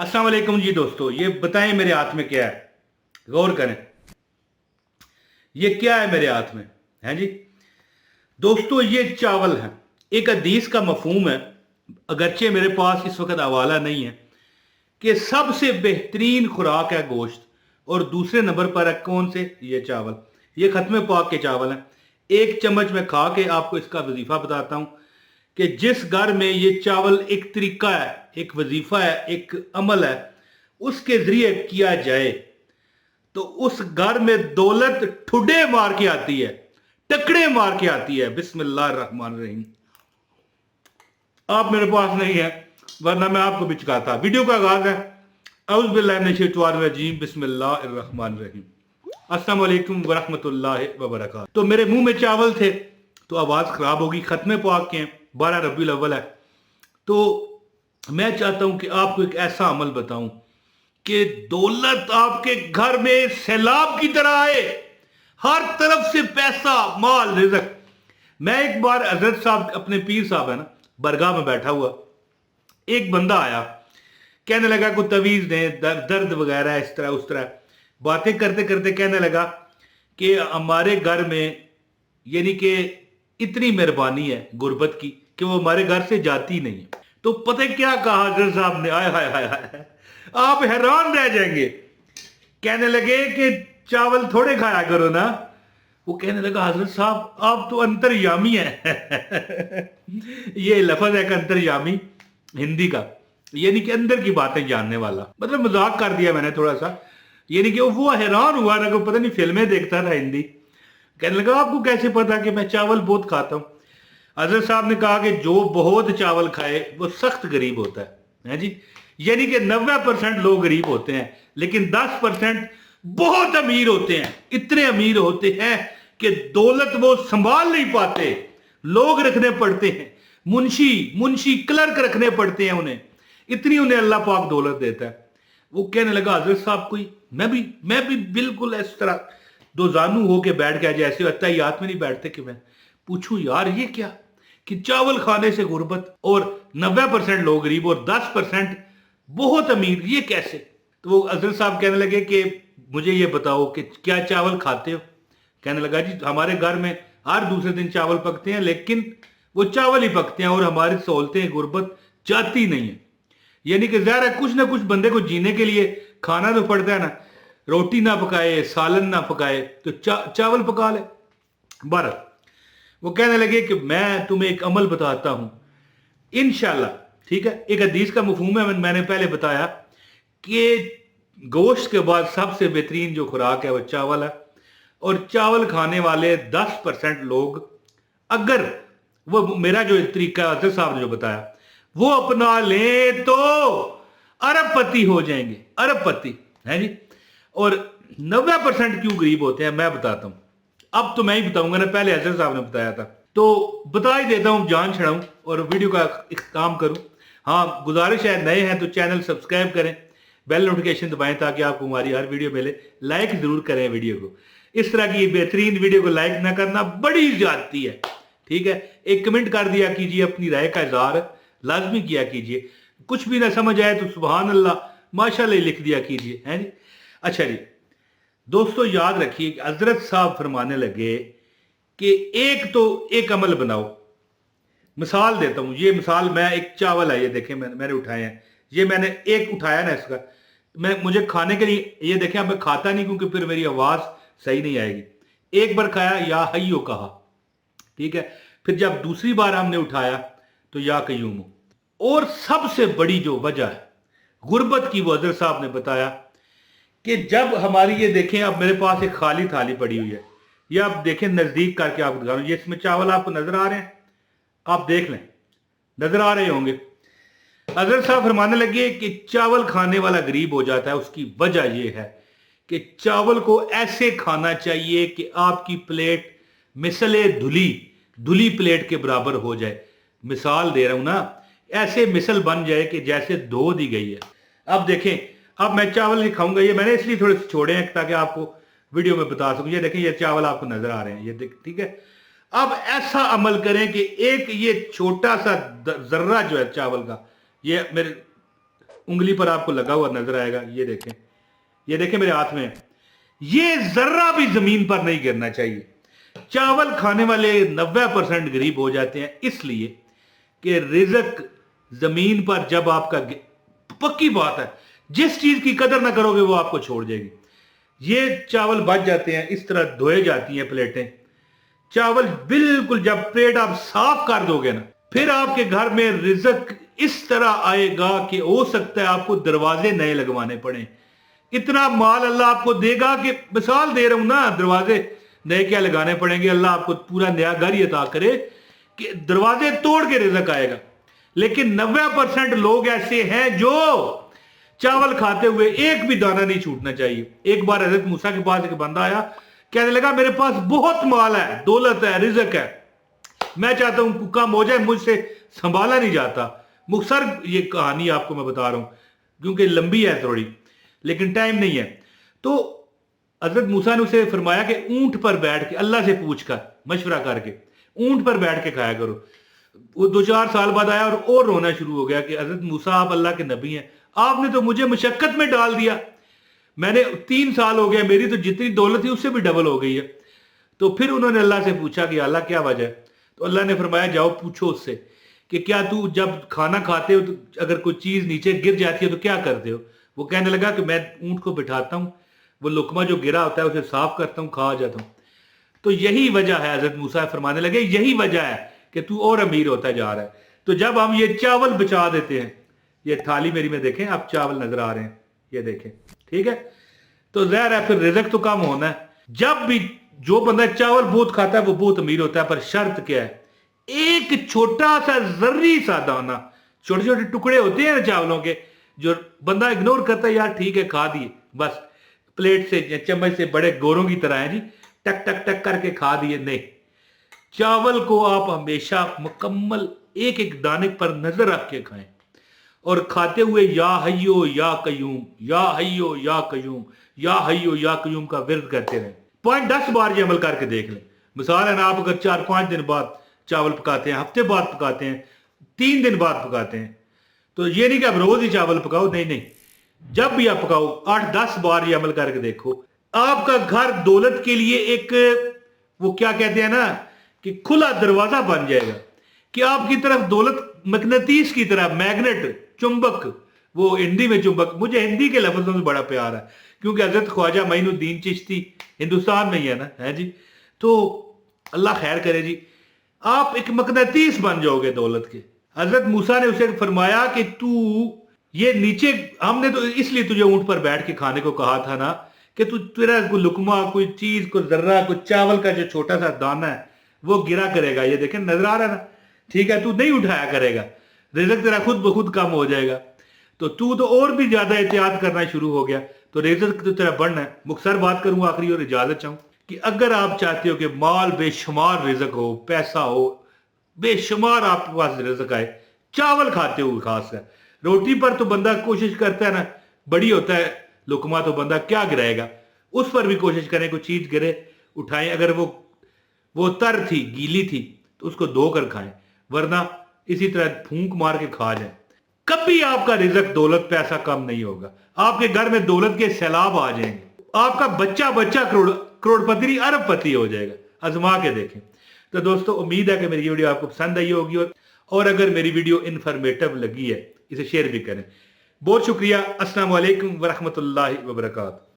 अस्सलाम वालेकुम जी दोस्तों, ये बताएं मेरे हाथ में क्या है। गौर करें, ये क्या है मेरे हाथ में है जी दोस्तों। ये चावल है। एक हदीस का मफहूम है, अगरचे मेरे पास इस वक्त हवाला नहीं है, कि सबसे बेहतरीन खुराक है गोश्त, और दूसरे नंबर पर है कौन से? ये चावल। ये खत्म पाक के चावल हैं। एक चम्मच में खा के आपको इसका वजीफा बताता हूं कि जिस घर में ये चावल एक तरीका है, एक वजीफा है, एक अमल है, उसके जरिए किया जाए तो उस घर में दौलत ठुडे मार के आती है, टकड़े मार के आती है। बिस्मिल्लाह रहमान रहीम। आप मेरे पास नहीं है, वरना मैं आपको भी चुकाता। वीडियो का आगाज है औज़ु बिल्लाहि मिनश शैतानिर रजीम, बिस्मिल्लाहिर रहमानिर रहीम। अस्सलाम वालेकुम वरहमतुल्लाहि वबरकातुहू। तो मेरे मुंह में चावल थे तो आवाज खराब होगी। खत्मे पाक के 12 रबीउल अव्वल है, तो मैं चाहता हूं कि आपको एक ऐसा अमल बताऊं कि दौलत आपके घर में सैलाब की तरह आए, हर तरफ से पैसा, माल, रिज़्क। मैं एक बार हजरत साहब, अपने पीर साहब है ना, बरगाह में बैठा हुआ, एक बंदा आया, कहने लगा कोई तवीज दे, दर्द वगैरह, इस तरह उस तरह बातें करते करते कहने लगा कि हमारे घर में यानी कि इतनी मेहरबानी है गुर्बत की कि वो हमारे घर से जाती नहीं है। तो पता क्या कहा हजरत साहब ने? आय हाय हाय हाय, आप हैरान रह जाएंगे। कहने लगे कि चावल थोड़े खाया करो ना। वो कहने लगा हजरत साहब आप तो अंतर्यामी हैं। ये लफ्ज है कि अंतर्यामी, हिंदी का, यानी कि अंदर की बातें जानने वाला। मतलब मजाक कर दिया मैंने थोड़ा सा, यानी कि वो हैरान हुआ ना, पता नहीं फिल्में देखता था हिंदी। कहने लगा आपको कैसे पता कि मैं चावल बहुत खाता हूं? हजरत साहब ने कहा कि जो बहुत चावल खाए वो सख्त गरीब होता है जी। यानी कि 90% लोग गरीब होते हैं, लेकिन 10% बहुत अमीर होते हैं। इतने अमीर होते हैं कि दौलत वो संभाल नहीं पाते, लोग रखने पड़ते हैं, मुंशी क्लर्क रखने पड़ते हैं उन्हें, इतनी उन्हें अल्लाह पाक दौलत देता है। वो कहने लगा हजरत साहब कोई मैं भी बिल्कुल इस तरह दो जानू होके बैठ गया, जैसे अत्तहियात में नहीं बैठते कि मैं पूछूं यार ये क्या, कि चावल खाने से गुर्बत, और 90% लोग गरीब और 10% बहुत अमीर, ये कैसे? तो वो हजरत साहब कहने लगे कि मुझे ये बताओ कि क्या चावल खाते हो? कहने लगा जी हमारे घर में हर दूसरे दिन चावल पकते हैं, लेकिन वो चावल ही पकते हैं और हमारी सहूलतें, गुर्बत जाती नहीं है। यानी कि ज़ाहिर है कुछ ना कुछ बंदे को जीने के लिए खाना तो पड़ता है ना। रोटी ना पकाए, सालन ना पकाए तो चावल पका ले। बहरहाल वो कहने लगे कि मैं तुम्हें एक अमल बताता हूं इंशाल्लाह, ठीक है। एक हदीस का मफहूम है, मैंने पहले बताया कि गोश्त के बाद सबसे बेहतरीन जो खुराक है वो चावल है, और चावल खाने वाले 10% लोग, अगर वो मेरा जो तरीका हजरत साहब ने जो बताया वो अपना लें तो अरबपति हो जाएंगे, अरबपति है जी। और 90% क्यों गरीब होते हैं मैं बताता हूं। अब तो मैं ही बताऊंगा ना, पहले हजरत साहब ने बताया था तो बता ही देता हूं, जान छड़ाऊं और वीडियो का इख्तिताम करूं। हाँ, गुजारिश है, नए हैं तो चैनल सब्सक्राइब करें, बेल नोटिफिकेशन दबाएं ताकि आपको हमारी हर वीडियो मिले। लाइक जरूर करें वीडियो को। इस तरह की बेहतरीन वीडियो को लाइक ना करना बड़ी ज्यादती है, ठीक है। एक कमेंट कर दिया कीजिए, अपनी राय का इजहार लाजमी किया कीजिए। कुछ भी ना समझ आए तो सुभान अल्लाह, माशाल्लाह लिख दिया कीजिए, है जी। अच्छा जी दोस्तों, याद रखिए कि हजरत साहब फरमाने लगे कि एक अमल बनाओ। मिसाल देता हूं, ये मिसाल, मैं एक चावल है, ये देखें मैंने उठाए हैं, ये मैंने एक उठाया ना, इसका मुझे खाने के लिए, ये देखें अब मैं खाता नहीं क्योंकि फिर मेरी आवाज सही नहीं आएगी। एक बार खाया, या हय्यो कहा, ठीक है। फिर जब दूसरी बार हमने उठाया तो या कयूम। और सबसे बड़ी जो वजह है गुर्बत की, वो हजरत साहब ने बताया कि जब हमारी, ये देखें अब मेरे पास एक खाली थाली पड़ी हुई है, ये आप देखें नजदीक करके आपको दिखा रहा हूं, ये इसमें चावल आपको नजर आ रहे हैं, आप देख लें, नजर आ रहे होंगे। हजरत साहब फरमाने लगे कि चावल खाने वाला गरीब हो जाता है, उसकी वजह यह है कि चावल को ऐसे खाना चाहिए कि आपकी प्लेट मिसले धुली धुली प्लेट के बराबर हो जाए। मिसाल दे रहा हूं ना, ऐसे मिसल बन जाए कि जैसे धो दी गई है। अब देखें, अब मैं चावल नहीं खाऊंगा, ये मैंने इसलिए थोड़े छोड़े हैं ताकि आपको वीडियो में बता सकूं। ये देखें, ये चावल आपको नजर आ रहे हैं, ये देख, ठीक है। अब ऐसा अमल करें कि एक ये छोटा सा जर्रा जो है चावल का, ये मेरे उंगली पर आपको लगा हुआ नजर आएगा, ये देखें मेरे हाथ में, ये जर्रा भी जमीन पर नहीं गिरना चाहिए। चावल खाने वाले 90% गरीब हो जाते हैं इसलिए कि रिज़्क जमीन पर जब आपका, पक्की बात है, जिस चीज की कदर ना करोगे वो आपको छोड़ जाएगी। ये चावल बच जाते हैं, इस तरह धोए जाती हैं प्लेटें। चावल बिल्कुल जब प्लेट आप साफ कर दोगे ना, फिर आपके घर में रिज़्क इस तरह आएगा कि हो सकता है आपको दरवाजे नए लगवाने पड़े। इतना माल अल्लाह आपको देगा कि, मिसाल दे रहा हूं ना, दरवाजे नए क्या लगाने पड़ेंगे, अल्लाह आपको पूरा नया घर ही अता करे कि दरवाजे तोड़ के रिज़्क आएगा। लेकिन 90% लोग ऐसे हैं जो चावल खाते हुए एक भी दाना नहीं छूटना चाहिए। एक बार हजरत मूसा के पास एक बंदा आया, कहने लगा मेरे पास बहुत माल है, दौलत है, रिज़्क है, मैं चाहता हूं कम हो जाए, मुझसे संभाला नहीं जाता। मुख्तसर ये कहानी आपको मैं बता रहा हूं क्योंकि लंबी है थोड़ी, लेकिन टाइम नहीं है। तो हजरत मूसा ने उसे फरमाया कि ऊंट पर बैठ के, अल्लाह से पूछ कर, मशवरा करके ऊंट पर बैठ के खाया करो। वो 2-4 साल बाद आया और रोना शुरू हो गया कि हजरत मूसा आप अल्लाह के नबी हैं, आपने तो मुझे मुशक्कत में डाल दिया, मैंने 3 साल हो गया, मेरी तो जितनी दौलत थी उससे भी डबल हो गई है। तो फिर उन्होंने अल्लाह से पूछा कि अल्लाह क्या वजह है? तो अल्लाह ने फरमाया जाओ पूछो उससे कि क्या तू जब खाना खाते हो तो अगर कोई चीज नीचे गिर जाती है तो क्या करते हो? वो कहने लगा कि मैं ऊंट को बिठाता हूँ, वो लुकमा जो गिरा होता है उसे साफ करता हूँ, खा जाता हूँ। तो यही वजह है, हजरत मूसा फरमाने लगे यही वजह है कि तू और अमीर होता जा रहा है। तो जब हम ये चावल बचा देते हैं, ये थाली मेरी में देखें, आप चावल नजर आ रहे हैं, ये देखें, ठीक है, तो ज़ाहिर है फिर रिज़्क तो कम होना है। जब भी जो बंदा चावल बहुत खाता है वो बहुत अमीर होता है, पर शर्त क्या है? एक छोटा सा जर्री सा दाना, छोटे छोटे टुकड़े होते हैं ना चावलों के, जो बंदा इग्नोर करता है, यार ठीक है खा दिए, बस प्लेट से या चम्मच से बड़े गोरों की तरह है जी, टक टक टक करके खा दिए, नहीं। चावल को आप हमेशा मुकम्मल एक एक दाने पर नजर रख के खाएं और खाते हुए या हय्यो या कयूम, या हय्यो या कयूम, या हय्यो या कयूम का विर्द करते रहें। 5-10 बार ये अमल करके देख लें। मिसाल है ना, आप अगर 4-5 दिन बाद चावल पकाते हैं, हफ्ते बाद पकाते हैं, 3 दिन बाद पकाते हैं, तो ये नहीं कि आप रोज ही चावल पकाओ, नहीं नहीं, जब भी आप पकाओ 8-10 बार ये अमल करके देखो, आपका घर दौलत के लिए एक, वो क्या कहते हैं ना, कि खुला दरवाजा बन जाएगा कि आपकी तरफ दौलत मकनतीस की तरह, मैग्नेट, चुंबक, वो हिंदी में चुंबक, मुझे हिंदी के लफ्जों से बड़ा प्यार है क्योंकि हजरत ख्वाजा मोइनुद्दीन चिश्ती हिंदुस्तान में ही है ना, है जी। तो अल्लाह खैर करे जी, आप एक मकनतीस बन जाओगे दौलत के। हजरत मूसा ने उसे फरमाया कि तू ये नीचे, हमने तो इसलिए तुझे ऊंट पर बैठ के खाने को कहा था ना कि तू, तेरा कोई लुकमा, कोई चीज, कोई जर्रा, कोई चावल का जो छोटा सा दाना है वो गिरा करेगा, ये देखें नजर आ रहा है ना, ठीक है, तू नहीं उठाया करेगा, रिज़्क तेरा खुद ब खुद कम हो जाएगा। तो तू तो और भी ज्यादा एहतियात करना शुरू हो गया, तो रिज़्क तो तेरा बढ़ना है। मुख्तसर बात करूं आखिरी और इजाजत चाहूं कि अगर आप चाहते हो कि माल बेशुमार रिज़्क हो, पैसा हो, बेशुमार आपके पास रिज़्क आए, चावल खाते हुए खासकर, रोटी पर तो बंदा कोशिश करता है ना, बड़ी होता है लुकमा तो बंदा क्या गिराएगा, उस पर भी कोशिश करें कोई चीज गिरे उठाएं, अगर वो तर थी, गीली थी, तो उसको धोकर खाएं, वरना इसी तरह फूंक मार के खा जाए। कभी आपका रिज़्क, दौलत, पैसा कम नहीं होगा, आपके घर में दौलत के सैलाब आ जाएंगे, आपका बच्चा बच्चा करोड़पति, अरबपति हो जाएगा, आजमा के देखें। तो दोस्तों उम्मीद है कि मेरी वीडियो आपको पसंद आई होगी, और अगर मेरी वीडियो इन्फॉर्मेटिव लगी है इसे शेयर भी करें। बहुत शुक्रिया। अस्सलाम वालेकुम व रहमतुल्लाहि व बरकातहू।